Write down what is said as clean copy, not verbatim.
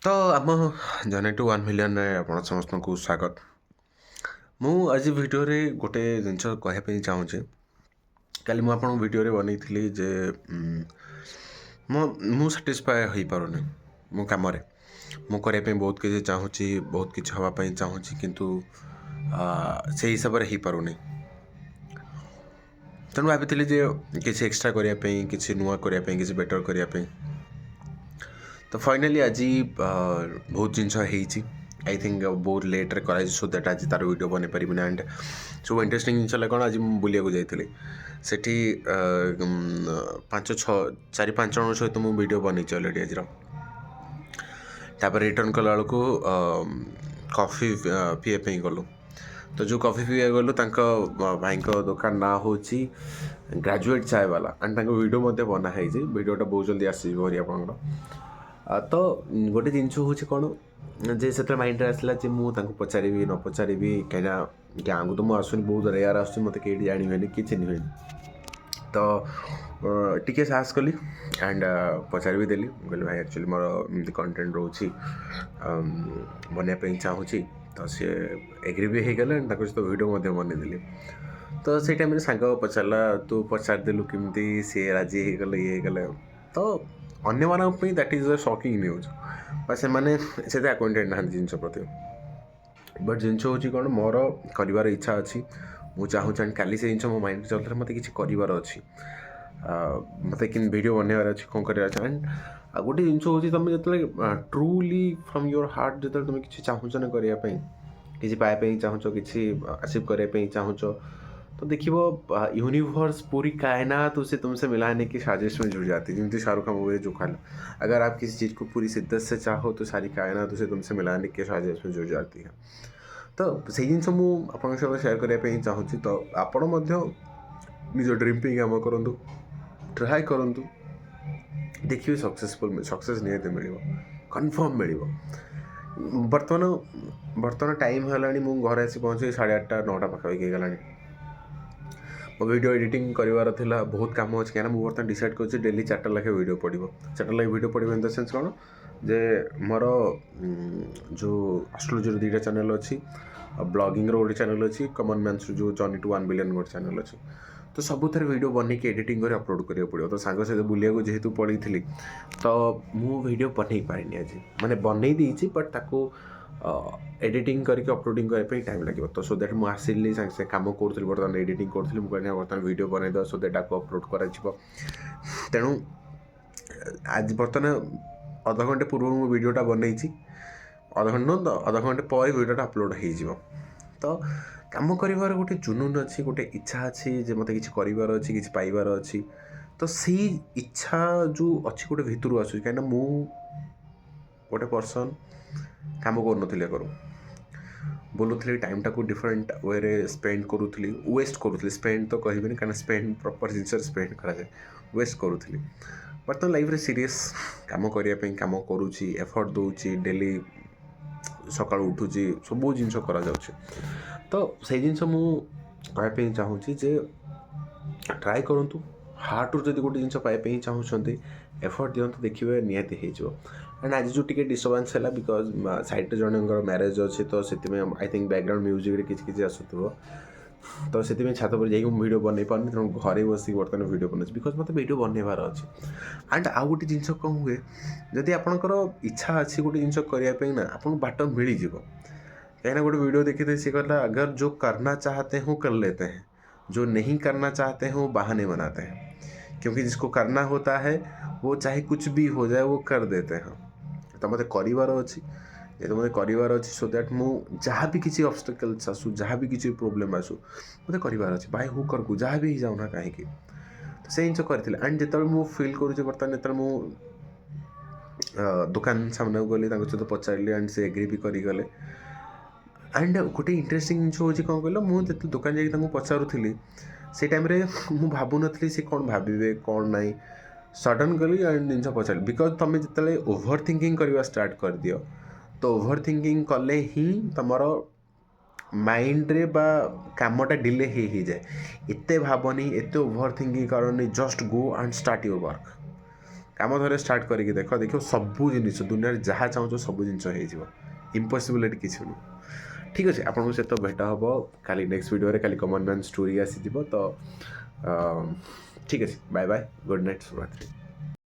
ତ ଆମ journey two 1 million ରେ ଆପଣ ସମସ୍ତଙ୍କୁ ସ୍ୱାଗତ। ମୁଁ ଆଜି ଭିଡ଼ିଓରେ ଗୋଟେ ଜିନିଷ କହିବା ପାଇଁ ଚାହୁଁଛି। କାଲି ମୁଁ ଆପଣଙ୍କ ଭିଡ଼ିଓରେ ବନେଇଥିଲି ଯେ ମୁଁ ସାଟିସ୍ଫାଏ ହୋଇପାରୁନି ମୋ କାମରେ। ମୁଁ କରିବା ପାଇଁ ବହୁତ କିଛି ଚାହୁଁଛି, ବହୁତ କିଛି ହେବା ପାଇଁ ଚାହୁଁଛି, କିନ୍ତୁ ସେଇ ହିସାବରେ ହେଇପାରୁନି। ତେଣୁ ଭାବିଥିଲି ଯେ କିଛି ଏକ୍ସଟ୍ରା କରିବା ପାଇଁ, କିଛି ନୂଆ କରିବା ପାଇଁ, କିଛି ବେଟର୍ କରିବା ପାଇଁ। ତ ଫାଇନାଲି ଆଜି ବହୁତ ଜିନିଷ ହେଇଛି। ଆଇ ଥିଙ୍କ ବହୁତ ଲେଟ୍ରେ କରାଯାଇଛି ସୋ ଦ୍ୟାଟ୍ ଆଜି ତା'ର ଭିଡ଼ିଓ ବନେଇ ପାରିବିନି। ଆଣ୍ଡ ସବୁ ଇଣ୍ଟରେଷ୍ଟିଂ ଜିନିଷ ହେଲା କ'ଣ, ଆଜି ମୁଁ ବୁଲିବାକୁ ଯାଇଥିଲି। ସେଠି 4-5 ଜଣଙ୍କ ସହିତ ମୁଁ ଭିଡ଼ିଓ ବନେଇଛି ଅଲରେଡ଼ି ଆଜିର। ତାପରେ ରିଟର୍ନ କଲାବେଳକୁ କଫି ପିଇବା ପାଇଁ ଗଲୁ। ତ ଯେଉଁ କଫି ପିଇବାକୁ ଗଲୁ ତାଙ୍କ ଭାଇଙ୍କ ଦୋକାନ ନାଁ ହେଉଛି ଗ୍ରାଜୁଏଟ୍ ଚାଏ ବାଲା। ଆଣ୍ଡ ତାଙ୍କ ଭିଡ଼ିଓ ମଧ୍ୟ ବନା ହେଇଛି। ଭିଡ଼ିଓଟା ବହୁତ ଜଲ୍ଦି ଆସିଯିବ ଭାରି ଆପଣଙ୍କର। ତ ଗୋଟେ ଜିନିଷ ହେଉଛି କ'ଣ, ଯେ ସେତେବେଳେ ମାଇଣ୍ଡରେ ଆସିଲା ଯେ ମୁଁ ତାଙ୍କୁ ପଚାରିବି ନ ପଚାରିବି, କାହିଁକିନା ଗାଁକୁ ତ ମୁଁ ଆସୁନି, ବହୁତ ରେୟାର ଆସୁଛି, ମୋତେ କେହି ଜାଣିବେନି କି ଚିହ୍ନିବେନି। ତ ଟିକେ ସାହସ କଲି ଆଣ୍ଡ ପଚାରି ବି ଦେଲି। ମୁଁ କହିଲି ଭାଇ ଆକ୍ଚୁଆଲି ମୋର ଏମିତି କଣ୍ଟେଣ୍ଟ ରହୁଛି, ବନେଇବା ପାଇଁ ଚାହୁଁଛି। ତ ସିଏ ଏଗ୍ରି ବି ହେଇଗଲେ, ତାଙ୍କ ସହିତ ଭିଡ଼ିଓ ମଧ୍ୟ ବନେଇଦେଲି। ତ ସେଇ ଟାଇମ୍ରେ ସାଙ୍ଗ ପଚାରିଲା ତୁ ପଚାରିଦେଲୁ କେମିତି, ସିଏ ରାଜି ହେଇଗଲେ, ଇଏ ହେଇଗଲେ। ତ ଅନ୍ୟମାନଙ୍କ ପାଇଁ ଦ୍ୟାଟ୍ ଇଜ୍ ଅ ସକିଂ ନ୍ୟୁଜ୍, ବା ସେମାନେ ସେତେ ଆକ୍ୱାଣ୍ଟେଡ଼ ନାହାନ୍ତି ଜିନିଷ ପ୍ରତି। ବଟ୍ ଜିନିଷ ହେଉଛି କ'ଣ, ମୋର କରିବାର ଇଚ୍ଛା ଅଛି, ମୁଁ ଚାହୁଁଛି। ଆଣ୍ଡ କାଲି ସେ ଜିନିଷ ମୋ ମାଇଣ୍ଡରେ ଚାଲୁଥିଲା, ମୋତେ କିଛି କରିବାର ଅଛି, ମୋତେ କେମିତି ଭିଡ଼ିଓ ବନେଇବାର ଅଛି, କ'ଣ କରିବାର ଅଛି। ଆଣ୍ଡ ଗୋଟେ ଜିନିଷ ହେଉଛି, ତୁମେ ଯେତେବେଳେ ଟ୍ରୁଲି ଫ୍ରମ୍ ୟୋର୍ ହାର୍ଟ ଯେତେବେଳେ ତୁମେ କିଛି ଚାହୁଁଛ ନା କରିବା ପାଇଁ, କିଛି ପାଇବା ପାଇଁ ଚାହୁଁଛ, କିଛି ଆଚିଭ୍ କରିବା ପାଇଁ ଚାହୁଁଛ, तो देखिए वो यूनिवर्स पूरी कायनात उसे तुमसे मिलाने की साजिश में जुड़ जाती है। जिनकी शाहरुख खान मूवी जो खाना, अगर आप किसी चीज़ को पूरी शिद्दत से चाहो तो सारी कायनात उसे तुमसे मिलाने की साजिश में जुड़ जाती है। तो से जिन मु आपन सहित शेयर करने चाहूँगी। तो आपण निज ड्रीम पे काम करूँ, ट्राए करूँ, देखिए सक्सेस निहत मिल कन्फर्म मिल। बर्तमान टाइम है मु घर आसी पहुँचे 8:30-9 पाखापाखि गलानी। मो वीडियो एडिटिंग करार था, बहुत काम अच्छे, कहीं मुझे बर्तमान डिसाइड कर डेली 4टा लाखे वीडियो पड़ो। 4टा लाखे वीडियो पड़ो इन द सेन्स कौन, जे मोर जो एस्ट्रोलॉजी 2टा चैनल अच्छी, ब्लॉगिंग गोटे चैनल अच्छी, कॉमन मैन्स जो जर्नी टू 1 मिलियन गोटे चैनल अच्छी। तो सबुथ वीडियो बनईक एडिटिंग कर अपलोड करा पड़ो। तो सांग सहित बुलिया जेहेतु पड़ी थी, तो मु वीडियो बन पारिनी आज, माने बनई देती, बट ताको एडिटिंग करके अपलोडिंग करने टाइम लगे। तो सो दैट मुझे आसिली सागे सागे कम करूँ, बर्तमान एडिटिंग करूँ, मुझे बर्तमान वीडियो बनईद सो दैट आपको अपलोड कर। तेणु आज बर्तमान अध घंटे पूर्व मु वीडियोटा बनई, अध घंटे अध घंटे पर वीडियोटा अपलोड हो। तो कम कर गोटे जुनून अच्छी, गोटे इच्छा अच्छी, जे मत कि करार अच्छी, कि पाइबार अच्छी। तो से इच्छा जो अच्छी गोटे भितर आस, कहीं मु गोटे पर्सन काम कर करूँ बोलूली, टाइम टाक डिफरेन्ट वे स्पेंड करूली, वेस्ट करूली। स्पेंड तो कहबी कहीं स्पेंड प्रॉपर जिन स्पेंड कराए, वेस्ट करूली। बर्तमान लाइफ रे सीरीयस काम करने काम करुँची, एफर्ट दूची, डेली सका उठुची, सब जिन करा। तो से जिन कहवाई चाहूँगी जे ट्राए करूँ, हार्ट रू जब गोटे जिन पाइबा चाहूँगी, एफर्ट दिंतु, देखिए निहाती हो। एंड आज जो टी डिस्टर्बान्स है बिकज साइड जन मैरेज अच्छे, तो से आई थिंक बैकग्राउंड म्यूजिक किसी आसुव। तो से छात पर जाइए वीडियो बनई पार्नी, तेणु घरे बस बर्तमान वीडियो बनाई, बिकज मत वीडियो बनइबार अच्छे। एंड आउ गोटे जिन कौन हुए, जदि आपंकर इच्छा अच्छी गोटे जिन करने ना, आपको बाट मिल जाव। कहीं गोटे वीडियो देखी थे, सी कहला अगर जो करना चाहते हो कर लेते हैं, जो नहीं करना चाहते हैं वो बहाने बनाते हैं। क्योंकि जिसको करना होता है वो चाहे कुछ भी हो जाए वो कर देते हैं। तो मत करार अच्छी, तो मत करार अच्छी, सो दैट मु जहाँ भी किसी ऑब्स्टेकल्स आसू, जहाँ भी किसी प्रॉब्लम आसू, मत करार अच्छे, बाय हु कर जहाँ भी जाऊना कहीं। तो से जिन करते। एंड जो मुझे फिल करुँचे बर्तमान जो मु दुकान सामने को गली, सहित पचारि एंड से एग्री भी करीगले। एंड गोटे इंटरेस्टिंग जिन हूँ कौन कहल, मुझे दुकान जाकि पचारूली, से टाइम मुझे भावु नी सी कौन भावे कौन ना। सडन गली एंड जिन पचार, बिकज तुम जिते ओभर थिंकिंग करवा स्टार्ट कर दियो, तो ओभर थिंकिंग कले ही तुमर माइंड रे बा कामटा डिले हो जाए। एत भावनी, एत ओभर थिंकिंग करनी, just go and start your work. କାମ ଥରେ ଷ୍ଟାର୍ଟ କରିକି ଦେଖିବ ସବୁ ଜିନିଷ ଦୁନିଆରେ ଯାହା ଚାହୁଁଛ ସବୁ ଜିନିଷ ହେଇଯିବ। ଇମ୍ପସିବଲ୍ ଏଠି କିଛି ନୁହଁ। ଠିକ୍ ଅଛି, ଆପଣଙ୍କ ସହିତ ଭେଟ ହେବ କାଲି ନେକ୍ସଟ ଭିଡ଼ିଓରେ। କାଲି କମନ୍ ମ୍ୟାନ୍ ଷ୍ଟୋରି ଆସିଯିବ। ତ ଠିକ୍ ଅଛି, ବାଏ ବାଏ, ଗୁଡ୍ ନାଇଟ୍, ଶୁଭରାତ୍ରି।